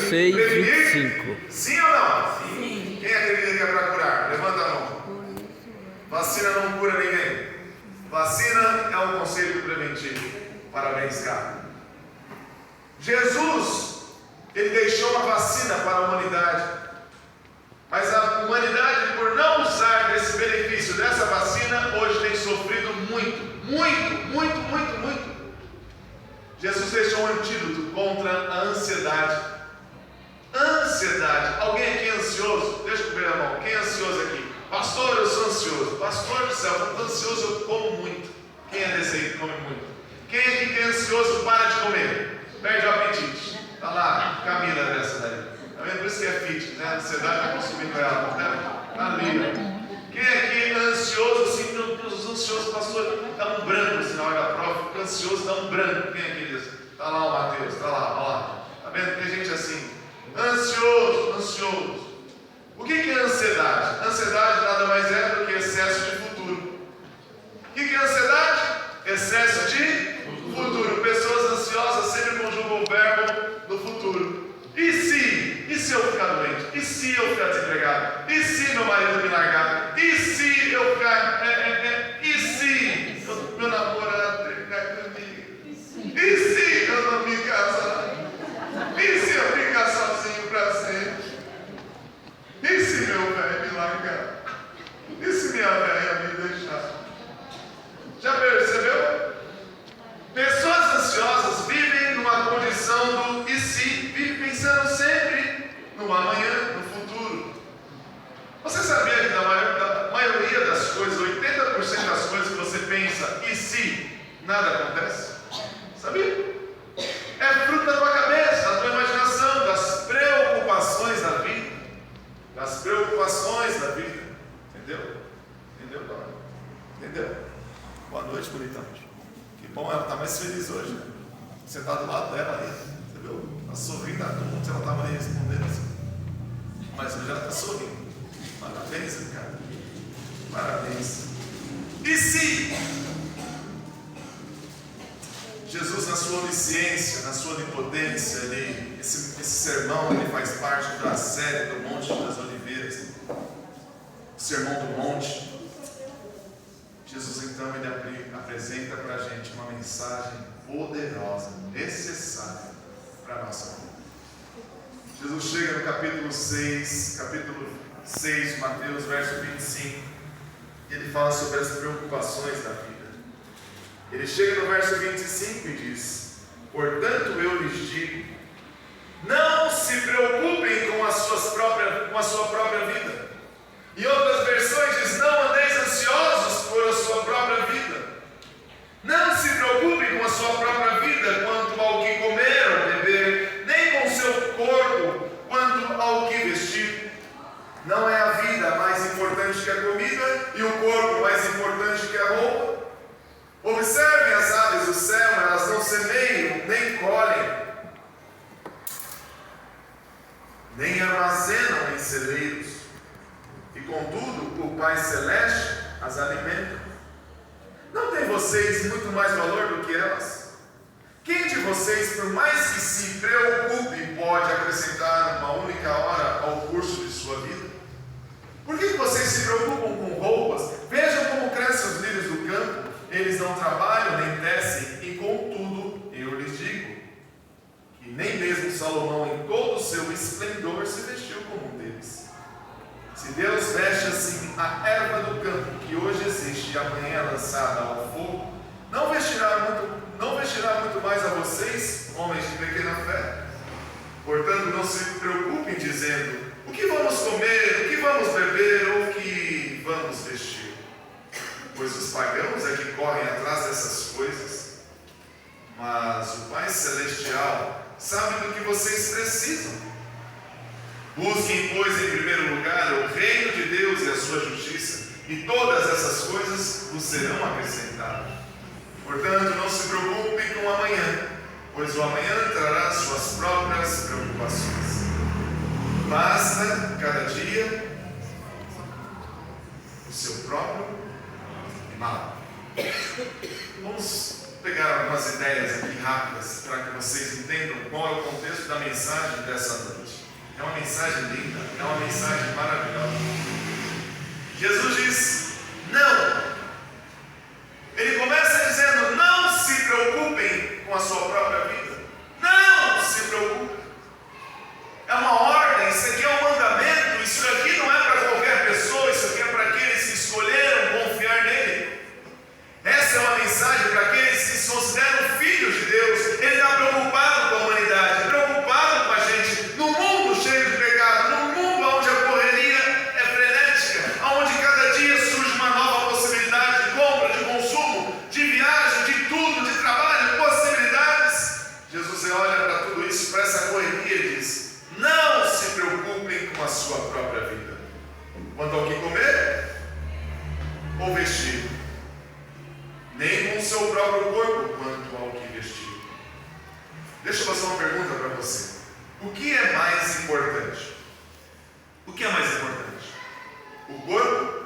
6, prevenir? 25. Sim ou não? Sim. Quem acredita que é para curar? Levanta a mão. Vacina não cura ninguém. Vacina é um conceito preventivo. Parabéns, cara. Jesus, ele deixou uma vacina para a humanidade. Mas a humanidade, por não usar desse benefício dessa vacina, hoje tem sofrido muito. Jesus deixou um antídoto contra a ansiedade. Ansiedade. Alguém aqui é ansioso? Deixa eu ver a mão. Quem é ansioso aqui? Pastor, eu sou ansioso. Pastor do céu, eu estou ansioso, eu como muito. Quem é desse aí que come muito? Quem aqui que é ansioso para de comer? Perde o apetite. Está lá, Camila dessa daí. Está vendo? Por isso que é fit, né? A ansiedade está consumindo ela. Está ali. Quem aqui é ansioso, assim, meu Deus, ansioso, pastor, dá um branco assim na hora da prova, fica ansioso, dá um branco. Quem aqui diz? Está lá o Mateus, está lá, olha lá. Está vendo? Tem gente assim, ansioso. O que é ansiedade? Ansiedade nada mais é do que excesso de futuro. O que é ansiedade? Excesso de futuro. Pessoas ansiosas sempre conjugam o verbo no futuro. E se eu ficar doente? E se eu ficar desempregado? E se meu marido me largar? E se eu ficar... E se meu namorado terminar comigo? E se eu não me casar? E se eu ficar sozinho para sempre? E se meu velho me largar? E se minha velha me deixar? Já percebeu? Pessoas ansiosas vivem numa condição do e se, vivem pensando sempre no amanhã, no futuro. Você sabia que da maioria das coisas, 80% das coisas que você pensa e se, nada acontece? Sabia? É fruto da tua cabeça, da tua imaginação, das preocupações da vida. Das preocupações da vida. Entendeu? Entendeu? Boa noite, bonitão. Que bom, ela está mais feliz hoje, né? Você está do lado dela aí, você viu? Está sorrindo, se ela estava aí respondendo assim. Mas hoje ela está sorrindo. Parabéns, cara. Parabéns. E se Jesus, na sua onisciência, na sua onipotência, esse sermão ele faz parte da série do Monte das Oliveiras, o Sermão do Monte. Jesus então ele apresenta para a gente uma mensagem poderosa, necessária para a nossa vida. Jesus chega no capítulo 6 de Mateus, verso 25, e ele fala sobre as preocupações da vida. Ele chega no verso 25 e diz: portanto eu lhes digo, não se preocupem com a sua própria vida. Em outras versões diz: não andeis ansiosos por a sua própria vida. Não se preocupem com a sua própria vida quanto ao que comer ou beber, nem com o seu corpo quanto ao que vestir. Não é a vida mais importante que a comida e o corpo mais importante que a roupa? Observem as aves do céu, elas não semeiam, nem colhem, nem armazenam em celeiros, e contudo o Pai Celeste as alimenta. Não tem vocês muito mais valor do que elas? Quem de vocês, por mais que se preocupe, pode acrescentar uma única hora ao curso de sua vida? Por que vocês se preocupam com roupas? Vejam como crescem os lírios do campo. Eles não trabalham nem tecem, e contudo eu lhes digo que nem mesmo Salomão em todo o seu esplendor se vestiu como um deles. Se Deus veste assim a erva do campo, que hoje existe e amanhã é lançada ao fogo, não vestirá muito mais a vocês, homens de pequena fé? Portanto, não se preocupem dizendo: o que vamos comer, o que vamos beber, ou o que vamos vestir? Pois os pagãos é que correm atrás dessas coisas. Mas o Pai Celestial sabe do que vocês precisam. Busquem, pois, em primeiro lugar o reino de Deus e a sua justiça, e todas essas coisas vos serão acrescentadas. Portanto, não se preocupem com o amanhã, pois o amanhã trará suas próprias preocupações. Basta cada dia o seu próprio mal. Vamos pegar algumas ideias aqui rápidas para que vocês entendam qual é o contexto da mensagem dessa noite. É uma mensagem linda, é uma mensagem maravilhosa. Jesus diz: não. Ele começa dizendo: não se preocupem com a sua própria vida. Não se preocupem. É uma ordem, isso aqui é um mandamento. Isso aqui não é para qualquer pessoa, isso aqui é para aqueles que escolheram confiar nele. Essa é uma mensagem para aqueles que se consideram filhos de Deus. Ele está preocupado com a humanidade, preocupado com a gente, no mundo cheio de pecado, no mundo onde a correria é frenética, onde cada dia surge uma nova possibilidade de compra, de consumo, de viagem, de tudo, de trabalho, possibilidades. Jesus olha para tudo isso, para essa correria e diz: não se preocupem com a sua própria vida, quanto ao que comer ou vestir, nem com o seu próprio corpo quanto ao que vestir. Deixa eu fazer uma pergunta para você. O que é mais importante? O que é mais importante? O corpo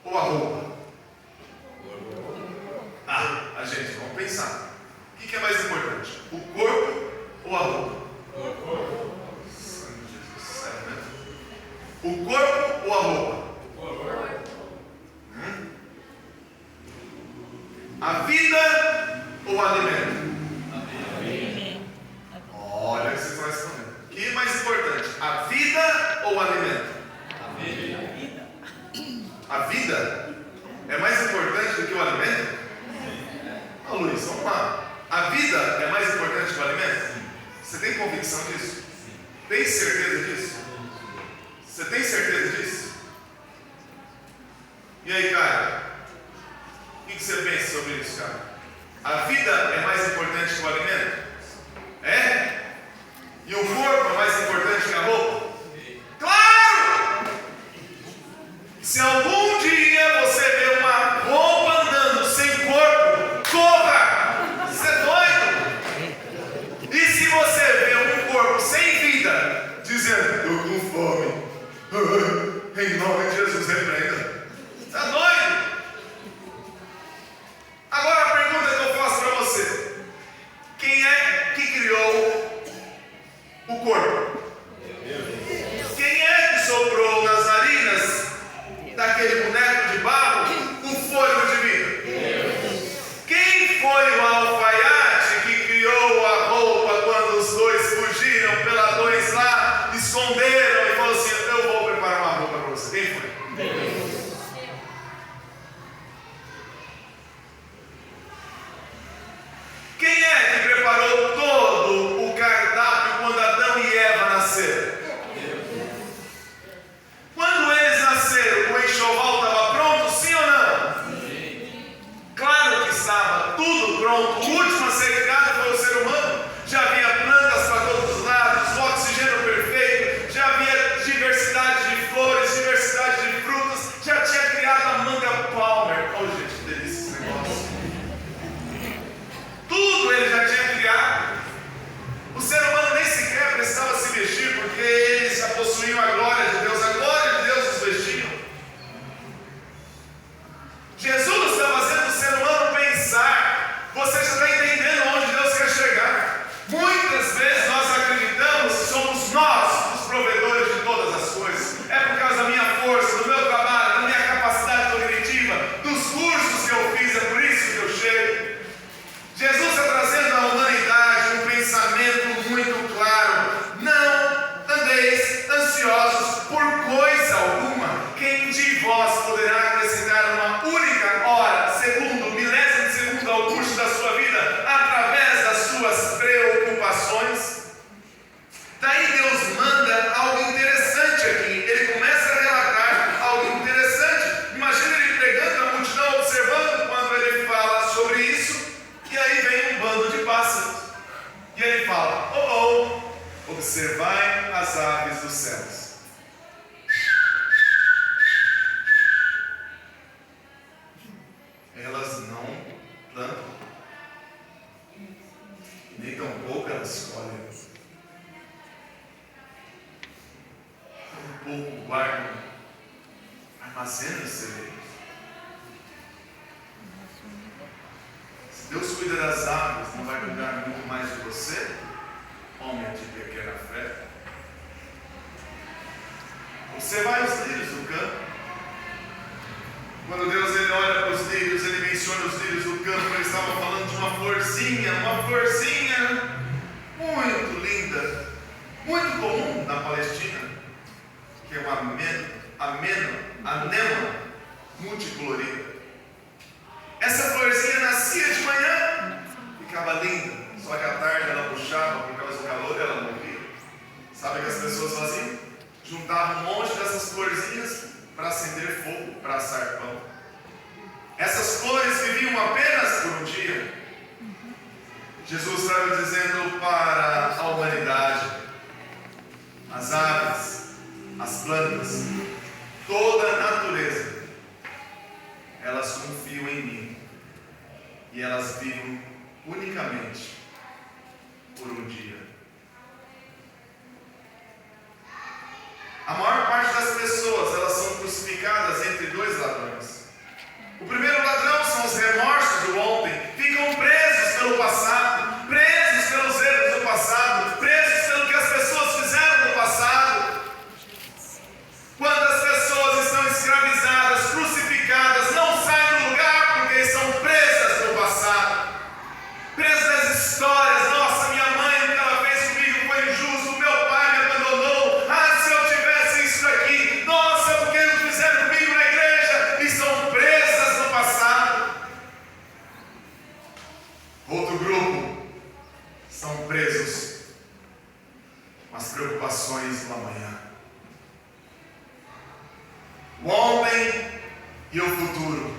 ou a roupa? A gente, vamos pensar. O que é mais importante? O corpo ou a roupa? O corpo ou a roupa? A vida ou o alimento? Olha o que vocês estão respondendo. O que é mais importante? A vida ou o alimento? A vida é mais importante do que o alimento? Luiz, vamos lá. A vida é mais importante que o alimento? Você tem convicção disso? Tem certeza disso? Você tem certeza disso? E aí, cara? O que você pensa sobre isso, cara? A vida é mais importante que o alimento? É? E o corpo é mais importante que a roupa? Claro! Se algum dia você vê uma roupa andando sem corpo, corra! Você é doido? E se você vê um corpo sem vida, dizendo: estou com fome, em nome de Jesus, repreenda. Está doido? Agora a pergunta que eu faço para você: quem é que criou o corpo? Quem é que soprou nas narinas daquele cuida das árvores, não vai cuidar muito mais de você? Homem de pequena fé. Observai os lírios do campo. Quando Deus ele olha para os lírios, ele menciona os lírios do campo, ele estava falando de uma florzinha muito linda, muito comum na Palestina, que é uma anema multicolorida. Essa florzinha nascia de manhã, ficava linda, só que à tarde ela puxava por causa do calor e ela morria. Sabe o que as pessoas faziam? Juntavam um monte dessas florzinhas para acender fogo, para assar pão. Essas flores viviam apenas por um dia. Jesus estava dizendo para a humanidade, as aves, as plantas, toda a natureza, elas confiam em mim e elas vivem unicamente por um dia. A maior parte das pessoas, elas são crucificadas entre dois ladrões. O primeiro ladrão são os remorsos do ontem, ficam presos pelo passado, presos pelos erros do passado, presos pelo que as pessoas fizeram no passado. Quando as pessoas estão escravizadas, crucificadas, não saem do lugar porque estão presas no passado, presas às histórias. Nossa, minha mãe, o que ela fez comigo foi injusto, meu pai me abandonou, se eu tivesse isso aqui, nossa, porque eles fizeram comigo na igreja, e são presas no passado. Outro grupo são presos com as preocupações do amanhã, o ontem e o futuro.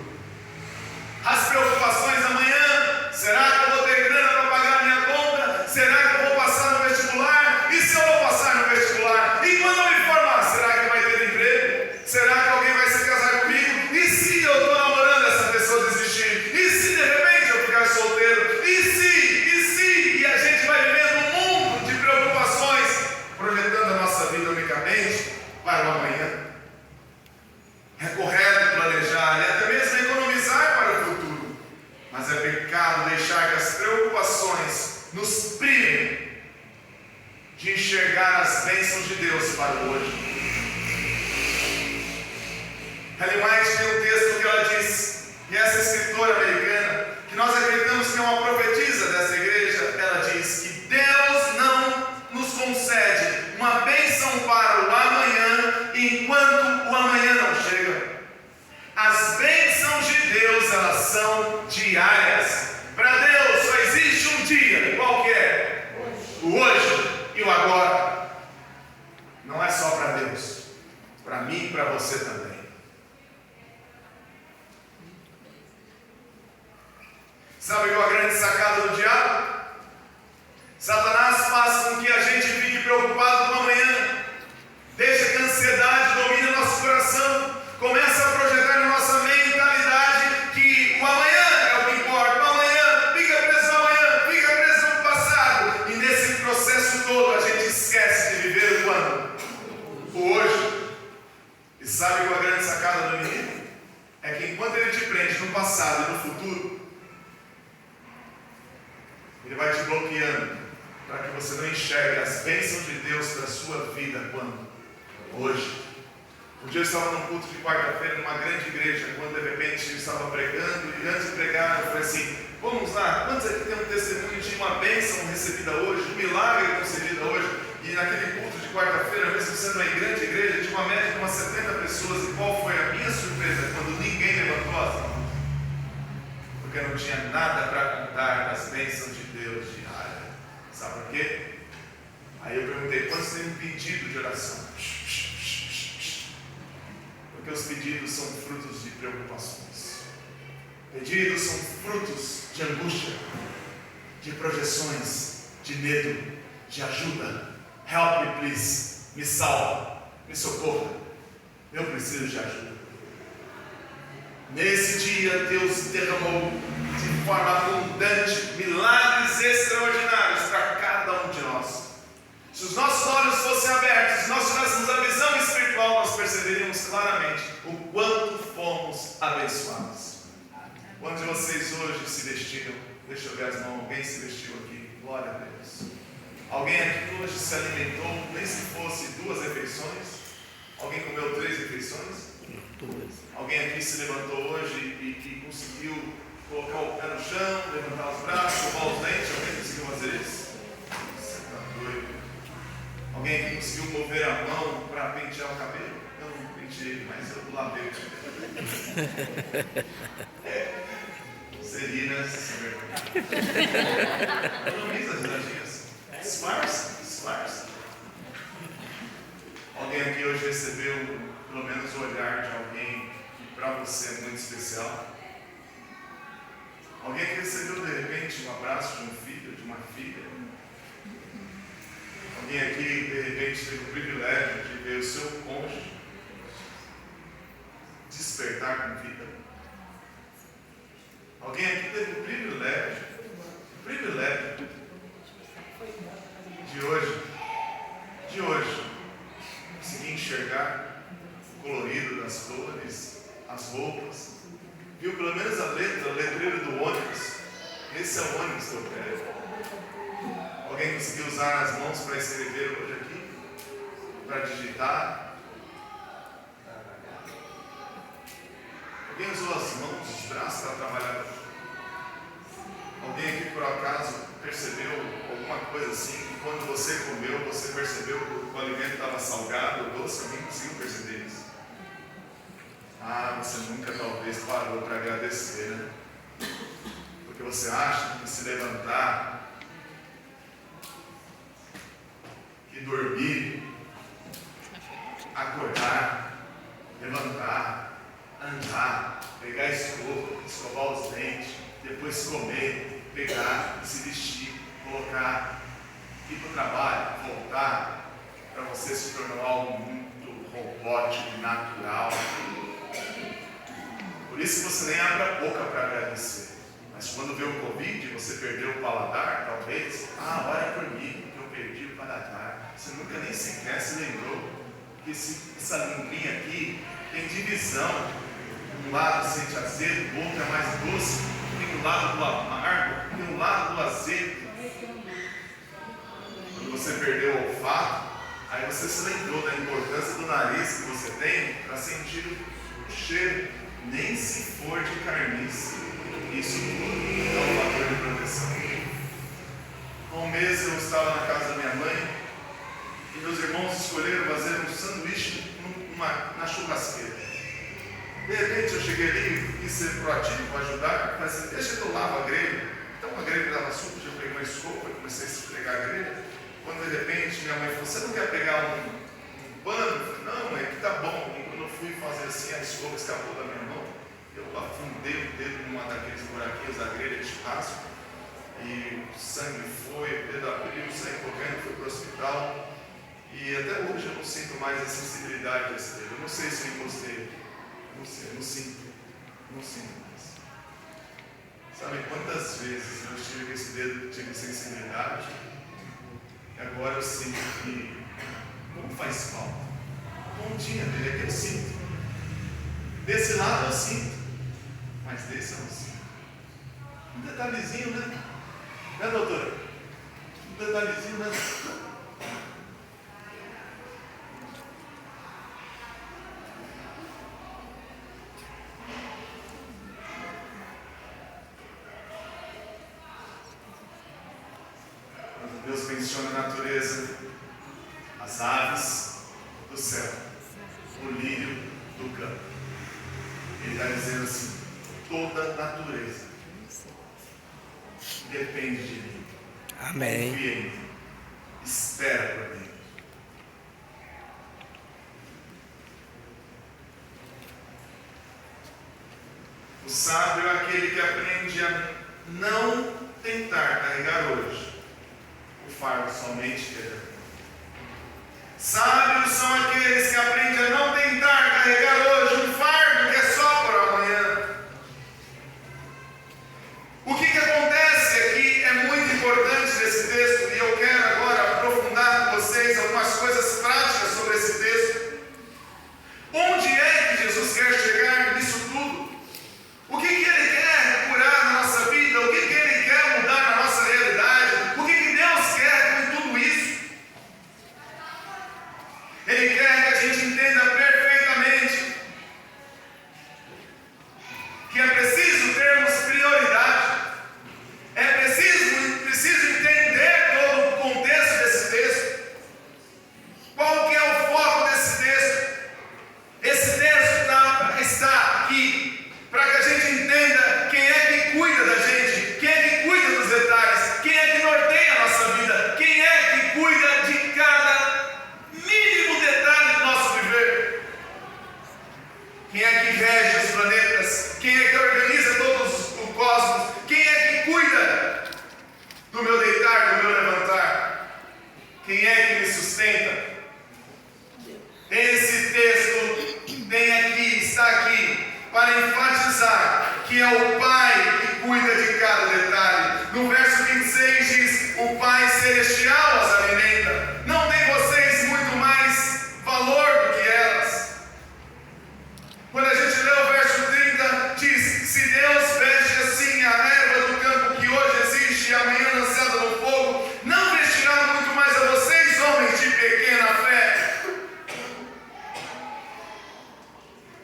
As preocupações da manhã: será que eu vou ter grana para pagar a minha conta? Será que eu vou passar no vestibular? E se eu vou passar no vestibular? E quando eu me formar, será que vai ter emprego? Será que alguém vai se casar comigo? E se eu estou namorando essa pessoa desistir? E se de repente eu ficar solteiro? E se? E a gente vai vivendo um mundo de preocupações, projetando a nossa vida unicamente para o amanhã. É correto planejar e até mesmo economizar para o futuro, mas é pecado deixar que as preocupações nos privem de enxergar as bênçãos de Deus para o hoje. Ellen White tem um texto que ela diz, e essa escritora americana, que nós acreditamos que é uma profetisa dessa igreja, ela diz que Deus não nos concede uma bênção para o amanhã enquanto o amanhã não chega. As bênçãos de Deus, elas são diárias. Para Deus só existe um dia, qual que é? O hoje e o agora. Não é só para Deus, para mim e para você também. Sabe qual é a grande sacada do diabo? Satanás faz com que a gente fique preocupado com o amanhã, deixa que a ansiedade domine nosso coração, começa a projetar na nossa mentalidade que o amanhã é o que importa, o amanhã, fica preso no amanhã, fica preso no passado, e nesse processo todo a gente esquece de viver o quando? O hoje. E sabe qual é a grande sacada do inimigo? É que enquanto ele te prende no passado e no futuro, ele vai te bloqueando para que você não enxergue as bênçãos de Deus para a sua vida quando? Hoje. Um dia eu estava num culto de quarta-feira numa grande igreja, quando de repente eu estava pregando, e antes de pregar eu falei assim: vamos lá, quantos aqui tem um testemunho de uma bênção recebida hoje, um milagre concedido hoje? E naquele culto de quarta-feira, mesmo sendo uma grande igreja, tinha uma média de umas 70 pessoas, e qual foi a minha surpresa? Quando ninguém levantou as mãos, porque não tinha nada para contar das bênçãos de Deus diária. Sabe por quê? Aí eu perguntei: quantos têm um pedido de oração? Porque os pedidos são frutos de preocupações. Pedidos são frutos de angústia, de projeções, de medo, de ajuda. Help me, please. Me salva, me socorra. Eu preciso de ajuda. Nesse dia, Deus derramou de forma abundante milagres extraordinários para cada um de nós. Se os nossos olhos fossem abertos, se nós tivéssemos a visão espiritual, nós perceberíamos claramente o quanto fomos abençoados. Quantos de vocês hoje se vestiram Deixa eu ver as mãos. Alguém se vestiu aqui? Glória a Deus. Alguém aqui hoje se alimentou, nem se fosse 2 refeições? Alguém comeu 3 refeições? Alguém aqui se levantou hoje e conseguiu colocar o pé no chão, levantar os braços, escovar os dentes? Alguém conseguiu fazer isso? Você está doido. Alguém aqui conseguiu mover a mão para pentear o cabelo? Eu não penteei, mas eu lavei o cabelo. Serinas, sem vergonha. Eu não fiz as risadinhas. Disfarce. Alguém aqui hoje recebeu pelo menos o olhar de alguém que para você é muito especial? Alguém que recebeu de repente um abraço de um filho, de uma filha? Alguém aqui de repente teve o privilégio de ver o seu cônjuge despertar com vida? Alguém aqui teve o privilégio de hoje conseguir enxergar o colorido das cores, as roupas, viu pelo menos a letra, o letreiro do ônibus? Esse é o ônibus que eu quero. Alguém conseguiu usar as mãos para escrever hoje aqui? Para digitar? Alguém usou as mãos, os braços para trabalhar? Alguém aqui por acaso percebeu alguma coisa assim? Que quando você comeu, você percebeu que o alimento estava salgado ou doce? Alguém conseguiu perceber isso? Você nunca talvez parou para agradecer, né? Porque você acha que se levantar, que dormir, acordar, levantar, andar, pegar a escova, escovar os dentes, depois comer, pegar, se vestir, colocar, ir para o trabalho, voltar, para você se tornar algo muito robótico e natural. Por isso você nem abre a boca para agradecer. Mas quando vê o Covid, você perdeu o paladar, talvez. Ora por mim, que eu perdi o paladar. Você nunca nem sequer se lembrou que essa linguinha aqui tem divisão. Um lado sente azedo, o outro é mais doce. Tem um lado do amargo, tem um lado do azedo. Quando você perdeu o olfato, aí você se lembrou da importância do nariz que você tem para sentir o cheiro. Nem se for de carniça, isso tudo é um fator de proteção. Há um mês eu estava na casa da minha mãe e meus irmãos escolheram fazer um sanduíche na churrasqueira. De repente eu cheguei ali e quis ser proativo para ajudar, falei assim, deixa que eu lavo a grelha. Então a grelha estava suja, eu peguei uma escova e comecei a esfregar a grelha. Quando de repente minha mãe falou, você não quer pegar um pano? Eu falei, não, mãe, que tá bom. E quando eu fui fazer assim, a escova escapou da minha mão. Eu afundei o dedo numa daqueles buraquinhos da grelha de churrasco e o sangue foi, o dedo abriu, o sangue correndo, foi para o hospital e até hoje eu não sinto mais a sensibilidade desse dedo. Eu não sei se eu encostei, não sei, eu não sinto mais. Sabe quantas vezes eu estive com esse dedo, tive sensibilidade e agora eu sinto que não faz falta. A pontinha dele é que eu sinto. Desse lado eu sinto. Mas desse eu não sinto. Um detalhezinho, né? Né, doutora? Um detalhezinho, né? Quando Deus menciona a natureza, as aves do céu, o lírio do campo, Ele está dizendo assim, toda a natureza depende de mim. Amém. Confia em mim. Espera por mim. O sábio é aquele que aprende a não tentar carregar hoje o fardo somente terá. Sábios são aqueles que aprendem a não tentar carregar hoje um fardo que é só para amanhã. O que acontece aqui é muito importante nesse texto e eu quero agora aprofundar com vocês algumas coisas práticas sobre esse texto. Onde é que Jesus quer chegar nisso tudo? O que Ele quer curar na nossa vida? O que Ele quer que é o Pai que cuida de cada detalhe. No verso 26 diz: o Pai Celestial as alimenta. Não tem vocês muito mais valor do que elas? Quando a gente lê o verso 30, diz: se Deus veste assim a erva do campo que hoje existe e amanhã lançada no fogo, não vestirá muito mais a vocês, homens de pequena fé?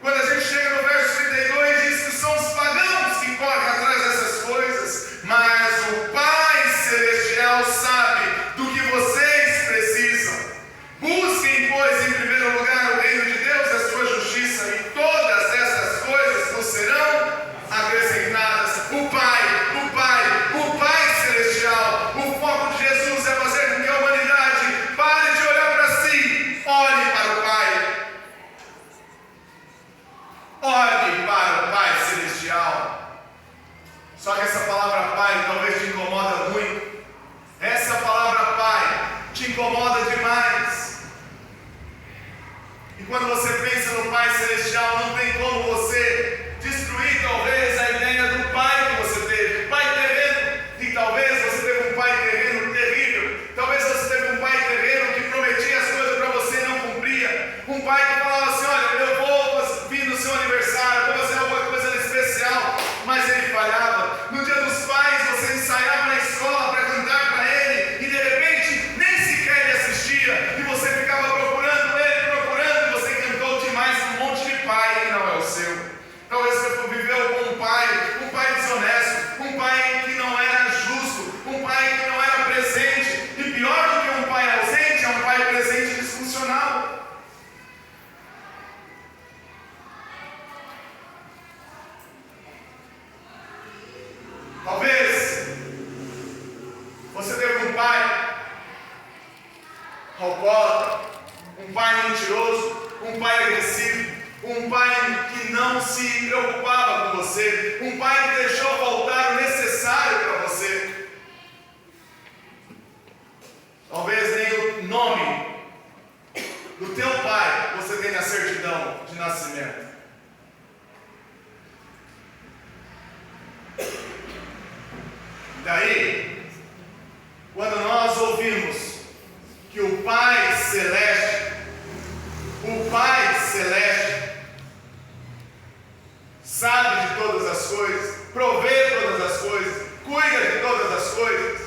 Quando a gente chega no verso 32, diz que são os pagãos que correm atrás dessas coisas, mas o Pai Celestial sabe do que vocês precisam. Busquem, pois, em primeiro lugar o reino de Deus e a sua justiça, e todas essas coisas vos serão acrescentadas. O Pai Celestial. O foco de Jesus é fazer com que a humanidade pare de olhar para si, olhe para o Pai. Olhe para o Pai Celestial. Só que essa palavra Pai talvez te incomoda muito. Essa palavra Pai te incomoda demais. E quando você pensa no Pai Celestial, não tem como você destruir talvez a ideia do Pai que você teve. Pai terreno. E talvez você teve um Pai terreno terrível. Talvez você teve um Pai terreno que prometia as coisas para você e não cumpria. Um Pai que falava assim: olha, eu vou vir no seu aniversário, vou fazer alguma coisa especial. Mas ele falhava. No dia dos pais, você ensaiava na escola para cantar para ele, e de repente nem sequer ele assistia, e você ficava procurando ele, e você cantou demais um monte de pai que não é o seu. Talvez você viveu com um pai desonesto, um pai que não era justo, um pai que não era presente, e pior do que um pai ausente, é um pai presente disfuncional. Talvez você teve um pai alcoólatra, um pai mentiroso, um pai agressivo, um pai que não se preocupava com você, um pai que deixou faltar o necessário para você. Talvez nem o nome do teu pai você tenha certidão de nascimento. Daí, quando nós ouvimos que o Pai Celeste sabe de todas as coisas, provê todas as coisas, cuida de todas as coisas,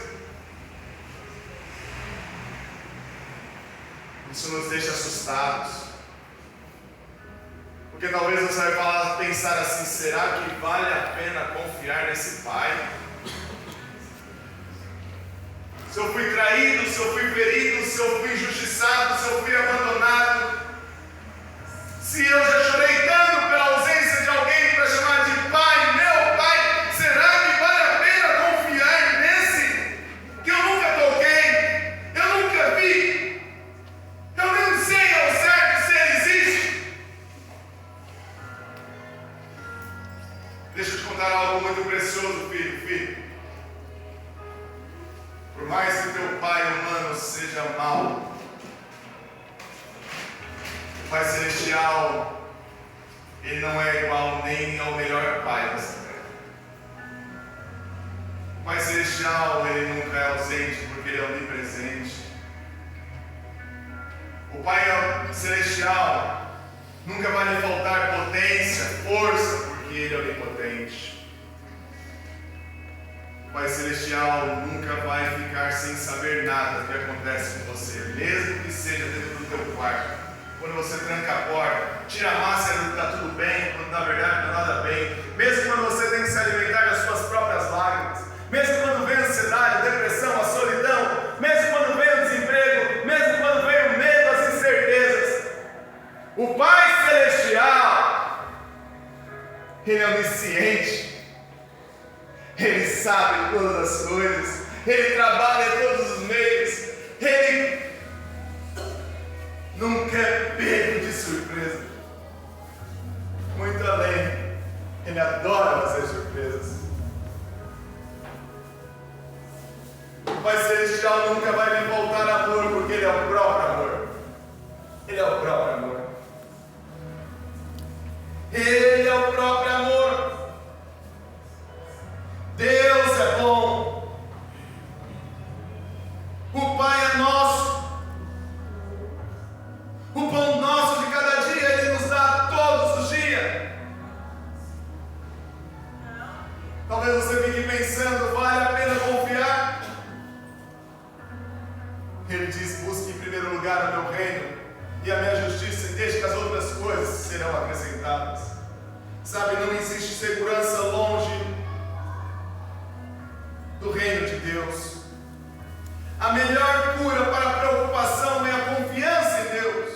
isso nos deixa assustados. Porque talvez você vai pensar assim: será que vale a pena confiar nesse Pai? Se eu fui traído, se eu fui ferido, se eu fui injustiçado, se eu fui abandonado, se eu já chorei tanto pela ausência de alguém para chamar de Pai, meu Pai, será que vale a pena confiar nesse que eu nunca toquei, eu nunca vi, eu nem sei ao certo se ele existe? Deixa eu te contar algo muito precioso, filho. Por mais que teu pai humano seja mau, o Pai Celestial, ele não é igual nem ao melhor pai dessa terra. O Pai Celestial, ele nunca é ausente, porque ele é onipresente. O Pai Celestial nunca vai lhe faltar potência, força, porque ele é onipotente. O Pai Celestial nunca vai ficar sem saber nada do que acontece com você, mesmo que seja dentro do teu quarto. Quando você tranca a porta, tira a máscara e está tudo bem, quando na verdade não está nada bem. Mesmo quando você tem que se alimentar das suas próprias lágrimas, mesmo quando vem a ansiedade, a depressão, a solidão, mesmo quando vem o desemprego, mesmo quando vem o medo, as incertezas, o Pai Celestial, ele é onisciente. Ele sabe todas as coisas, ele trabalha em todos os meios, ele nunca é pego de surpresa. Muito além, ele adora fazer surpresas. O Pai Celestial nunca vai lhe voltar amor, porque ele é o próprio amor. Ele é o próprio amor. Ele é o próprio amor. Talvez você fique pensando, vale a pena confiar? Ele diz, busque em primeiro lugar o meu reino e a minha justiça, e deixe que as outras coisas serão acrescentadas. Sabe, não existe segurança longe do reino de Deus. A melhor cura para a preocupação é a confiança em Deus.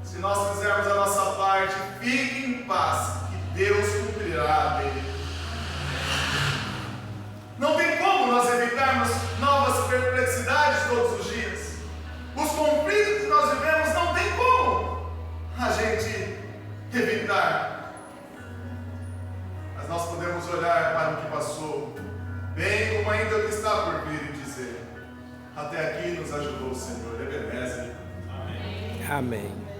Se nós fizermos a nossa parte, fique em paz, que Deus cumprirá dele. Não tem como nós evitarmos novas perplexidades todos os dias. Os conflitos que nós vivemos não tem como a gente evitar. Mas nós podemos olhar para o que passou, bem como ainda o que está por vir, e dizer: até aqui nos ajudou o Senhor. Ebenezer. Amém.